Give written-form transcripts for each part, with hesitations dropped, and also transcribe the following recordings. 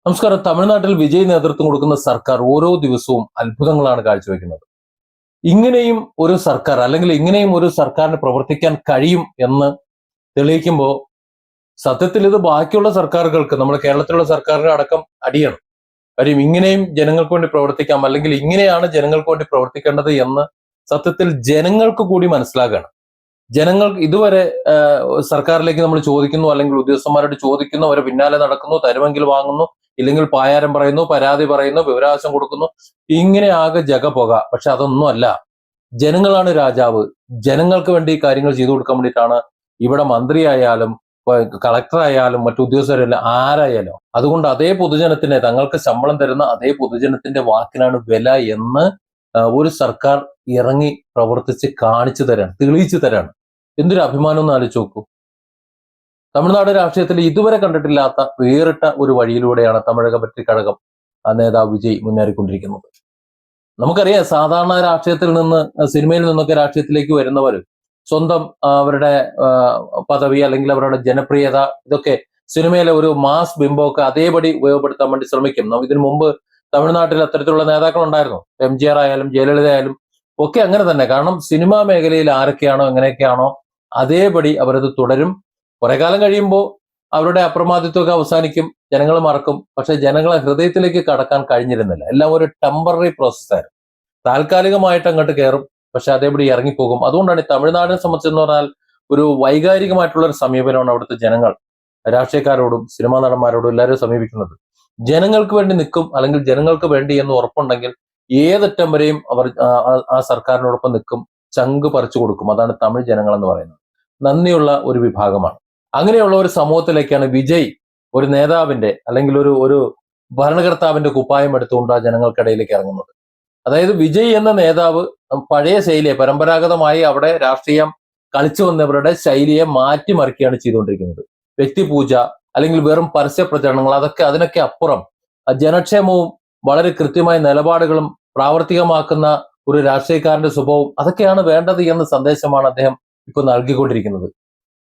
നമസ്കാരം. തമിഴ്നാട്ടിൽ വിജയ് നേതൃത്വം കൊടുക്കുന്ന സർക്കാർ ഓരോ ദിവസവും അത്ഭുതങ്ങളാണ് കാഴ്ചവെക്കുന്നത്. ഇങ്ങനെയും ഒരു സർക്കാർ അല്ലെങ്കിൽ ഇങ്ങനെയും ഒരു സർക്കാരിന് പ്രവർത്തിക്കാൻ കഴിയും എന്ന് തെളിയിക്കുമ്പോൾ സത്യത്തിൽ ഇത് ബാക്കിയുള്ള സർക്കാരുകൾക്ക്, നമ്മുടെ കേരളത്തിലുള്ള സർക്കാരിന് അടക്കം അടിയാണ്. കാര്യം ഇങ്ങനെയും ജനങ്ങൾക്ക് വേണ്ടി പ്രവർത്തിക്കാം, അല്ലെങ്കിൽ ഇങ്ങനെയാണ് ജനങ്ങൾക്ക് വേണ്ടി പ്രവർത്തിക്കേണ്ടത് എന്ന് സത്യത്തിൽ ജനങ്ങൾക്ക് കൂടി മനസ്സിലാക്കുകയാണ്. ജനങ്ങൾക്ക് ഇതുവരെ സർക്കാരിലേക്ക് നമ്മൾ ചോദിക്കുന്നു, അല്ലെങ്കിൽ ഉദ്യോഗസ്ഥന്മാരോട് ചോദിക്കുന്നു, അവരെ പിന്നാലെ നടക്കുന്നു, തരുമെങ്കിൽ വാങ്ങുന്നു, ഇല്ലെങ്കിൽ പായാരം പറയുന്നു, പരാതി പറയുന്നു, വിവരാവകാശം കൊടുക്കുന്നു, ഇങ്ങനെ ആകെ ജഗപുക. പക്ഷെ അതൊന്നും അല്ല. ജനങ്ങളാണ് രാജാവ്. ജനങ്ങൾക്ക് വേണ്ടി കാര്യങ്ങൾ ചെയ്തു കൊടുക്കാൻ വേണ്ടിയിട്ടാണ് ഇവിടെ മന്ത്രിയായാലും കളക്ടറായാലും മറ്റു ഉദ്യോഗസ്ഥരെല്ലാം ആരായാലും. അതുകൊണ്ട് അതേ പൊതുജനത്തിന്, തങ്ങൾക്ക് ശമ്പളം തരുന്ന അതേ പൊതുജനത്തിന്റെ വാക്കിനാണ് വില എന്ന് ഒരു സർക്കാർ ഇറങ്ങി പ്രവർത്തിച്ച് കാണിച്ചു തരാണ്, തെളിയിച്ചു തരാണ്. എന്തൊരു അഭിമാനം എന്ന് ആലോചിച്ച് നോക്കൂ. തമിഴ്നാട് രാഷ്ട്രീയത്തിൽ ഇതുവരെ കണ്ടിട്ടില്ലാത്ത വേറിട്ട ഒരു വഴിയിലൂടെയാണ് തമിഴക പറ്റി കഴകം നേതാവ് വിജയ് മുന്നേറിക്കൊണ്ടിരിക്കുന്നത്. നമുക്കറിയാം, സാധാരണ രാഷ്ട്രീയത്തിൽ നിന്ന്, സിനിമയിൽ നിന്നൊക്കെ രാഷ്ട്രീയത്തിലേക്ക് വരുന്നവർ സ്വന്തം അവരുടെ പദവി അല്ലെങ്കിൽ അവരുടെ ജനപ്രിയത, ഇതൊക്കെ സിനിമയിലെ ഒരു മാസ് ബിംബമൊക്കെ അതേപടി ഉപയോഗപ്പെടുത്താൻ വേണ്ടി ശ്രമിക്കും. ഇതിനു മുമ്പ് തമിഴ്നാട്ടിൽ അത്തരത്തിലുള്ള നേതാക്കൾ ഉണ്ടായിരുന്നു. MGR ആയാലും ജയലളിത ആയാലും ഒക്കെ അങ്ങനെ തന്നെ. കാരണം സിനിമാ മേഖലയിൽ ആരൊക്കെയാണോ എങ്ങനെയൊക്കെയാണോ അതേപടി അവരത് തുടരും. കുറെ കാലം കഴിയുമ്പോൾ അവരുടെ അപ്രമാദിത്വമൊക്കെ അവസാനിക്കും, ജനങ്ങൾ മറക്കും. പക്ഷെ ജനങ്ങളെ ഹൃദയത്തിലേക്ക് കടക്കാൻ കഴിഞ്ഞിരുന്നില്ല. എല്ലാം ഒരു ടെമ്പററി പ്രോസസ്സായിരുന്നു. താൽക്കാലികമായിട്ട് അങ്ങോട്ട് കയറും, പക്ഷെ അതേപടി ഇറങ്ങിപ്പോകും. അതുകൊണ്ടാണ് ഈ തമിഴ്നാടിനെ സംബന്ധിച്ചെന്ന് പറഞ്ഞാൽ ഒരു വൈകാരികമായിട്ടുള്ള ഒരു സമീപനമാണ് അവിടുത്തെ ജനങ്ങൾ രാഷ്ട്രീയക്കാരോടും സിനിമാ നടന്മാരോടും എല്ലാവരും സമീപിക്കുന്നത്. ജനങ്ങൾക്ക് വേണ്ടി നിൽക്കും, അല്ലെങ്കിൽ ജനങ്ങൾക്ക് വേണ്ടി എന്ന് ഉറപ്പുണ്ടെങ്കിൽ ഏതറ്റം വരെയും അവർ ആ സർക്കാരിനോടൊപ്പം നിൽക്കും, ചങ്ക് പറിച്ചു കൊടുക്കും. അതാണ് തമിഴ് ജനങ്ങൾ എന്ന് പറയുന്നത്. നന്ദിയുള്ള ഒരു വിഭാഗമാണ്. അങ്ങനെയുള്ള ഒരു സമൂഹത്തിലേക്കാണ് വിജയ് ഒരു നേതാവിന്റെ അല്ലെങ്കിൽ ഒരു ഭരണകർത്താവിന്റെ കുപ്പായം എടുത്തുകൊണ്ട് ആ ജനങ്ങൾക്കിടയിലേക്ക് ഇറങ്ങുന്നത്. അതായത് വിജയ് എന്ന നേതാവ് പഴയ ശൈലിയെ, പരമ്പരാഗതമായി അവിടെ രാഷ്ട്രീയം കളിച്ചു വന്നവരുടെ ശൈലിയെ മാറ്റിമറിക്കുകയാണ് ചെയ്തുകൊണ്ടിരിക്കുന്നത്. വ്യക്തിപൂജ അല്ലെങ്കിൽ വെറും പരസ്യ പ്രചരണങ്ങൾ, അതിനൊക്കെ അപ്പുറം ജനക്ഷേമവും വളരെ കൃത്യമായ നിലപാടുകളും പ്രാവർത്തികമാക്കുന്ന ഒരു രാഷ്ട്രീയക്കാരന്റെ സ്വഭാവം, അതൊക്കെയാണ് വേണ്ടത് എന്ന സന്ദേശമാണ് അദ്ദേഹം ഇപ്പൊ നൽകിക്കൊണ്ടിരിക്കുന്നത്.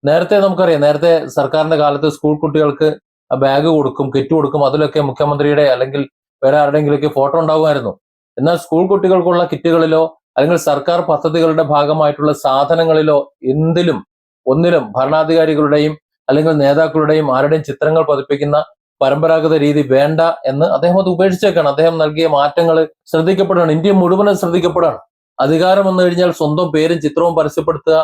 നേരത്തെ നമുക്കറിയാം, നേരത്തെ സർക്കാരിന്റെ കാലത്ത് സ്കൂൾ കുട്ടികൾക്ക് ബാഗ് കൊടുക്കും, കിറ്റ് കൊടുക്കും, അതിലൊക്കെ മുഖ്യമന്ത്രിയുടെ അല്ലെങ്കിൽ വേറെ ആരുടെയെങ്കിലൊക്കെ ഫോട്ടോ ഉണ്ടാകുമായിരുന്നു. എന്നാൽ സ്കൂൾ കുട്ടികൾക്കുള്ള കിറ്റുകളിലോ അല്ലെങ്കിൽ സർക്കാർ പദ്ധതികളുടെ ഭാഗമായിട്ടുള്ള സാധനങ്ങളിലോ ഒന്നിലും ഭരണാധികാരികളുടെയും അല്ലെങ്കിൽ നേതാക്കളുടെയും ആരുടെയും ചിത്രങ്ങൾ പതിപ്പിക്കുന്ന പരമ്പരാഗത രീതി വേണ്ട എന്ന് അദ്ദേഹം അത് ഉപേക്ഷിച്ചേക്കാണ്. അദ്ദേഹം നൽകിയ മാറ്റങ്ങൾ ശ്രദ്ധിക്കപ്പെടുകയാണ്. ഇന്ത്യ മുഴുവനും ശ്രദ്ധിക്കപ്പെടുകയാണ്. അധികാരം വന്നു കഴിഞ്ഞാൽ സ്വന്തം പേരും ചിത്രവും പരസ്യപ്പെടുത്തുക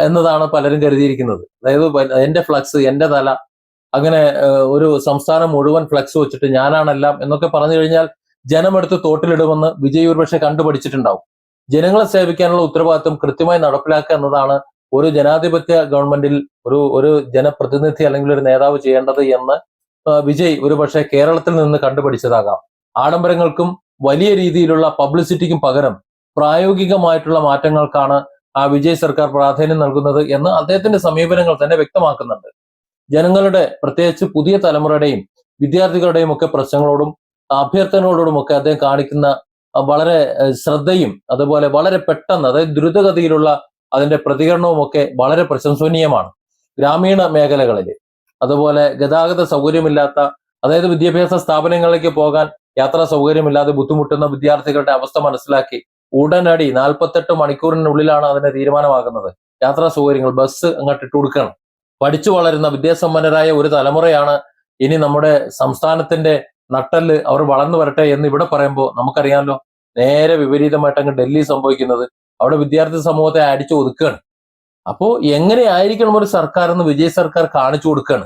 എന്നതാണ് പലരും കരുതിയിരിക്കുന്നത്. അതായത് എന്റെ ഫ്ലക്സ്, എന്റെ തല, അങ്ങനെ ഒരു സംസ്ഥാനം മുഴുവൻ ഫ്ലക്സ് വെച്ചിട്ട് ഞാനാണെല്ലാം എന്നൊക്കെ പറഞ്ഞു കഴിഞ്ഞാൽ ജനമെടുത്ത് തോട്ടിലിടുമെന്ന് വിജയ് ഒരുപക്ഷെ കണ്ടുപഠിച്ചിട്ടുണ്ടാവും. ജനങ്ങളെ സേവിക്കാനുള്ള ഉത്തരവാദിത്വം കൃത്യമായി നടപ്പിലാക്കുക എന്നതാണ് ഒരു ജനാധിപത്യ ഗവൺമെന്റിൽ ഒരു ജനപ്രതിനിധി അല്ലെങ്കിൽ ഒരു നേതാവ് ചെയ്യേണ്ടത് എന്ന് വിജയ് ഒരുപക്ഷെ കേരളത്തിൽ നിന്ന് കണ്ടുപഠിച്ചതാകാം. ആഡംബരങ്ങൾക്കും വലിയ രീതിയിലുള്ള പബ്ലിസിറ്റിക്കും പകരം പ്രായോഗികമായിട്ടുള്ള മാറ്റങ്ങൾക്കാണ് ആ വിജയ് സർക്കാർ പ്രാധാന്യം നൽകുന്നത് എന്ന് അദ്ദേഹത്തിന്റെ സമീപനങ്ങൾ തന്നെ വ്യക്തമാക്കുന്നുണ്ട്. ജനങ്ങളുടെ, പ്രത്യേകിച്ച് പുതിയ തലമുറയുടെയും വിദ്യാർത്ഥികളുടെയും ഒക്കെ പ്രശ്നങ്ങളോടും അഭ്യർത്ഥനകളോടും ഒക്കെ അദ്ദേഹം കാണിക്കുന്ന വളരെ ശ്രദ്ധയും അതുപോലെ വളരെ പെട്ടെന്ന്, അതായത് ദ്രുതഗതിയിലുള്ള അതിന്റെ പ്രതികരണവും ഒക്കെ വളരെ പ്രശംസനീയമാണ്. ഗ്രാമീണ മേഖലകളിൽ അതുപോലെ ഗതാഗത സൗകര്യമില്ലാത്ത, അതായത് വിദ്യാഭ്യാസ സ്ഥാപനങ്ങളിലേക്ക് പോകാൻ യാത്രാ സൗകര്യമില്ലാതെ ബുദ്ധിമുട്ടുന്ന വിദ്യാർത്ഥികളുടെ അവസ്ഥ മനസ്സിലാക്കി ഉടനടി 48 മണിക്കൂറിനുള്ളിലാണ് അതിന് തീരുമാനമാകുന്നത്. യാത്രാ സൗകര്യങ്ങൾ, ബസ് അങ്ങോട്ട് ഇട്ട് കൊടുക്കണം. പഠിച്ചു വളരുന്ന വിദ്യാസമ്പന്നരായ ഒരു തലമുറയാണ് ഇനി നമ്മുടെ സംസ്ഥാനത്തിന്റെ നട്ടല്, അവർ വളർന്നു വരട്ടെ എന്ന് ഇവിടെ പറയുമ്പോൾ നമുക്കറിയാമല്ലോ, നേരെ വിപരീതമായിട്ട് അങ്ങ് ഡൽഹി സംഭവിക്കുന്നത്. അവിടെ വിദ്യാർത്ഥി സമൂഹത്തെ അടിച്ചു ഒതുക്കുകയാണ്. അപ്പോ എങ്ങനെ ആയിരിക്കണം ഒരു സർക്കാർ എന്ന് വിജയ് സർക്കാർ കാണിച്ചു കൊടുക്കുകയാണ്.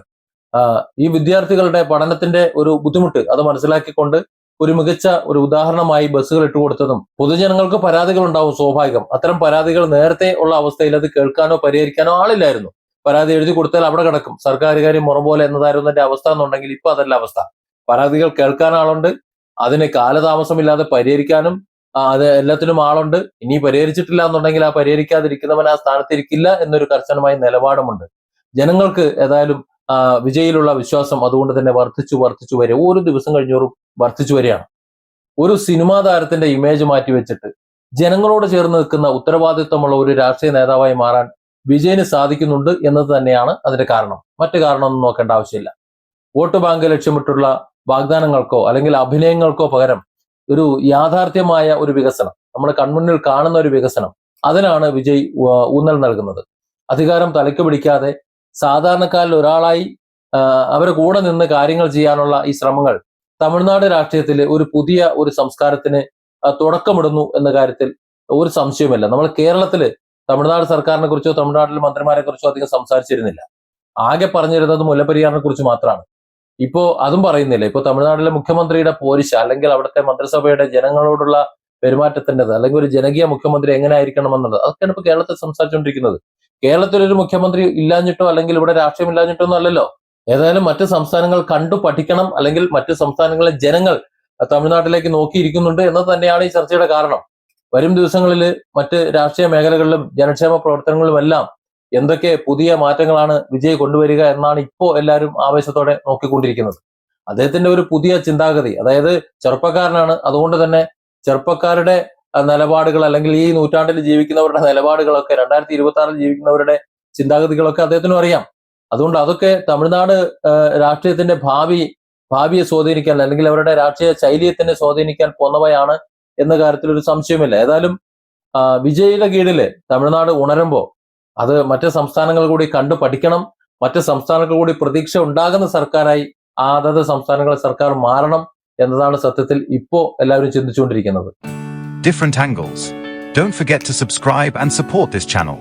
ഈ വിദ്യാർത്ഥികളുടെ പഠനത്തിന്റെ ഒരു ബുദ്ധിമുട്ട് അത് മനസ്സിലാക്കിക്കൊണ്ട് ഒരു മികച്ച ഒരു ഉദാഹരണമായി ബസ്സുകൾ ഇട്ടുകൊടുത്തതും. പൊതുജനങ്ങൾക്ക് പരാതികൾ ഉണ്ടാവും, സ്വാഭാവികം. അത്തരം പരാതികൾ നേരത്തെ ഉള്ള അവസ്ഥയിൽ അത് കേൾക്കാനോ പരിഹരിക്കാനോ ആളില്ലായിരുന്നു. പരാതി എഴുതി കൊടുത്താൽ അവിടെ കിടക്കും, സർക്കാരുകാരി മുറ പോലെ എന്നതായിരുന്നു എന്റെ അവസ്ഥ എന്നുണ്ടെങ്കിൽ ഇപ്പൊ അതല്ല അവസ്ഥ. പരാതികൾ കേൾക്കാൻ ആളുണ്ട്, അതിന് കാലതാമസമില്ലാതെ പരിഹരിക്കാനും അത് എല്ലാത്തിനും ആളുണ്ട്. ഇനി പരിഹരിച്ചിട്ടില്ല എന്നുണ്ടെങ്കിൽ ആ പരിഹരിക്കാതിരിക്കുന്നവൻ ആ സ്ഥാനത്തിരിക്കില്ല എന്നൊരു കർശനമായ നിലപാടുമുണ്ട്. ജനങ്ങൾക്ക് ഏതായാലും വിജയിലുള്ള വിശ്വാസം അതുകൊണ്ട് തന്നെ വർദ്ധിച്ചു വരിക, ഓരോ ദിവസം കഴിഞ്ഞോറും വർദ്ധിച്ചു വരികയാണ്. ഒരു സിനിമാ താരത്തിന്റെ ഇമേജ് മാറ്റി വെച്ചിട്ട് ജനങ്ങളോട് ചേർന്ന് നിൽക്കുന്ന ഉത്തരവാദിത്വമുള്ള ഒരു രാഷ്ട്രീയ നേതാവായി മാറാൻ വിജയന് സാധിക്കുന്നുണ്ട് എന്നത് തന്നെയാണ് അതിന്റെ കാരണം. മറ്റു കാരണമൊന്നും നോക്കേണ്ട ആവശ്യമില്ല. വോട്ട് ബാങ്ക് ലക്ഷ്യമിട്ടുള്ള വാഗ്ദാനങ്ങൾക്കോ അല്ലെങ്കിൽ അഭിനയങ്ങൾക്കോ പകരം ഒരു യാഥാർത്ഥ്യമായ ഒരു വികസനം, നമ്മുടെ കൺമുന്നിൽ കാണുന്ന ഒരു വികസനം, അതിനാണ് വിജയ് ഊന്നൽ നൽകുന്നത്. അധികാരം തലയ്ക്ക് പിടിക്കാതെ സാധാരണക്കാരിൽ ഒരാളായി അവരെ കൂടെ നിന്ന് കാര്യങ്ങൾ ചെയ്യാനുള്ള ഈ ശ്രമങ്ങൾ തമിഴ്നാട് രാഷ്ട്രീയത്തിൽ ഒരു പുതിയ ഒരു സംസ്കാരത്തിന് തുടക്കമിടുന്നു എന്ന കാര്യത്തിൽ ഒരു സംശയവുമില്ല. നമ്മൾ കേരളത്തില് തമിഴ്നാട് സർക്കാരിനെ കുറിച്ചോ തമിഴ്നാട്ടിലെ മന്ത്രിമാരെ കുറിച്ചോ അധികം സംസാരിച്ചിരുന്നില്ല. ആകെ പറഞ്ഞിരുന്നത് മുല്ലപ്പെരിയാറിനെ കുറിച്ച് മാത്രമാണ്. ഇപ്പോ അതും പറയുന്നില്ല. ഇപ്പൊ തമിഴ്നാട്ടിലെ മുഖ്യമന്ത്രിയുടെ പോരിശ അല്ലെങ്കിൽ അവിടുത്തെ മന്ത്രിസഭയുടെ ജനങ്ങളോടുള്ള പെരുമാറ്റത്തിൻ്റെത് അല്ലെങ്കിൽ ഒരു ജനകീയ മുഖ്യമന്ത്രി എങ്ങനെ ആയിരിക്കണം എന്നുള്ളത് അതൊക്കെയാണ് ഇപ്പൊ കേരളത്തിൽ സംസാരിച്ചുകൊണ്ടിരിക്കുന്നത്. കേരളത്തിൽ ഒരു മുഖ്യമന്ത്രി ഇല്ലാഞ്ഞിട്ടോ അല്ലെങ്കിൽ ഇവിടെ രാഷ്ട്രീയം ഇല്ലാഞ്ഞിട്ടോ ഒന്നും അല്ലല്ലോ. ഏതായാലും മറ്റ് സംസ്ഥാനങ്ങൾ കണ്ടു പഠിക്കണം, അല്ലെങ്കിൽ മറ്റ് സംസ്ഥാനങ്ങളിലെ ജനങ്ങൾ തമിഴ്നാട്ടിലേക്ക് നോക്കിയിരിക്കുന്നുണ്ട് എന്നത് തന്നെയാണ് ഈ ചർച്ചയുടെ കാരണം. വരും ദിവസങ്ങളിൽ മറ്റ് രാഷ്ട്രീയ മേഖലകളിലും ജനക്ഷേമ പ്രവർത്തനങ്ങളിലുമെല്ലാം എന്തൊക്കെ പുതിയ മാറ്റങ്ങളാണ് വിജയ് കൊണ്ടുവരിക എന്നാണ് ഇപ്പോൾ എല്ലാവരും ആവേശത്തോടെ നോക്കിക്കൊണ്ടിരിക്കുന്നത്. അദ്ദേഹത്തിന്റെ ഒരു പുതിയ ചിന്താഗതി, അതായത് ചെറുപ്പക്കാരനാണ്, അതുകൊണ്ട് തന്നെ ചെറുപ്പക്കാരുടെ നിലപാടുകൾ അല്ലെങ്കിൽ ഈ നൂറ്റാണ്ടിൽ ജീവിക്കുന്നവരുടെ നിലപാടുകളൊക്കെ 2026 ജീവിക്കുന്നവരുടെ ചിന്താഗതികളൊക്കെ അദ്ദേഹത്തിനും അറിയാം. അതുകൊണ്ട് അതൊക്കെ തമിഴ്നാട് രാഷ്ട്രീയത്തിന്റെ ഭാവിയെ സ്വാധീനിക്കാൻ അല്ലെങ്കിൽ അവരുടെ രാഷ്ട്രീയ ശൈലിയത്തിനെ സ്വാധീനിക്കാൻ പോന്നവയാണ് എന്ന കാര്യത്തിൽ ഒരു സംശയമില്ല. ഏതായാലും വിജയിയുടെ കീഴില് തമിഴ്നാട് ഉണരുമ്പോൾ അത് മറ്റ് സംസ്ഥാനങ്ങൾ കൂടി കണ്ടു പഠിക്കണം, മറ്റ് സംസ്ഥാനങ്ങൾ കൂടി പ്രതീക്ഷ ഉണ്ടാകുന്ന സർക്കാരായി അതത് സംസ്ഥാനങ്ങളെ സർക്കാർ മാറണം എന്നതാണ് സത്യത്തിൽ ഇപ്പോ എല്ലാവരും ചിന്തിച്ചുകൊണ്ടിരിക്കുന്നത്. Different angles. Don't forget to subscribe and support this channel.